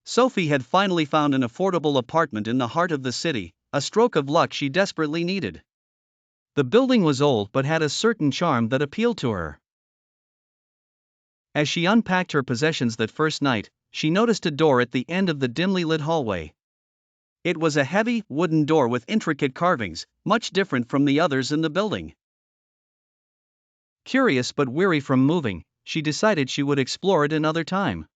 Sophie had finally found an affordable apartment in the heart of the city, a stroke of luck she desperately needed. The building was old but had a certain charm that appealed to her. As she unpacked her possessions that first night, she noticed a door at the end of the dimly lit hallway. It was a heavy, wooden door with intricate carvings, much different from the others in the building. Curious but weary from moving, she decided she would explore it another time.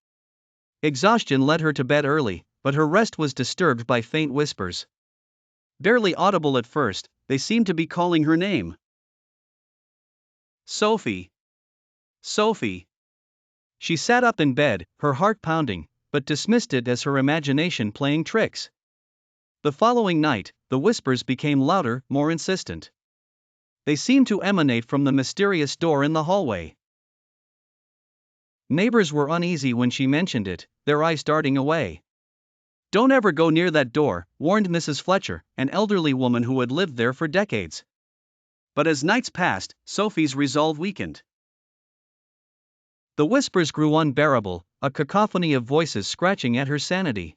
Exhaustion led her to bed early, but her rest was disturbed by faint whispers. Barely audible at first, they seemed to be calling her name. Sophie. Sophie. She sat up in bed, her heart pounding, but dismissed it as her imagination playing tricks. The following night, the whispers became louder, more insistent. They seemed to emanate from the mysterious door in the hallway. Neighbors were uneasy when she mentioned it, their eyes darting away. "Don't ever go near that door," warned Mrs. Fletcher, an elderly woman who had lived there for decades. But as nights passed, Sophie's resolve weakened. The whispers grew unbearable, a cacophony of voices scratching at her sanity.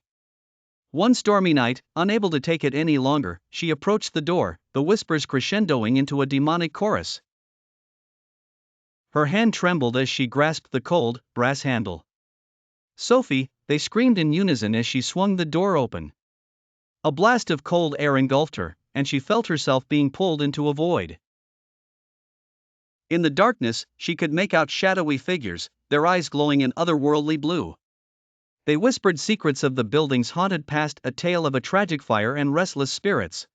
One stormy night, unable to take it any longer, she approached the door, the whispers crescendoing into a demonic chorus. Her hand trembled as she grasped the cold, brass handle. "Sophie," they screamed in unison as she swung the door open. A blast of cold air engulfed her, and she felt herself being pulled into a void. In the darkness, she could make out shadowy figures, their eyes glowing in otherworldly blue. They whispered secrets of the building's haunted past, a tale of a tragic fire and restless spirits.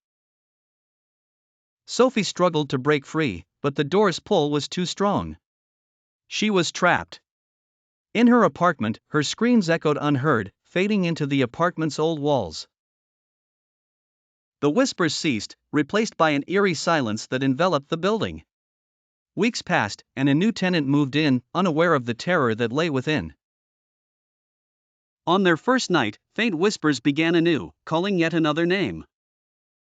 Sophie struggled to break free, but the door's pull was too strong. She was trapped. In her apartment, her screams echoed unheard, fading into the apartment's old walls. The whispers ceased, replaced by an eerie silence that enveloped the building. Weeks passed, and a new tenant moved in, unaware of the terror that lay within. On their first night, faint whispers began anew, calling yet another name.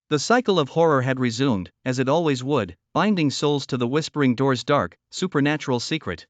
The cycle of horror had resumed, as it always would, binding souls to the whispering door's dark, supernatural secret.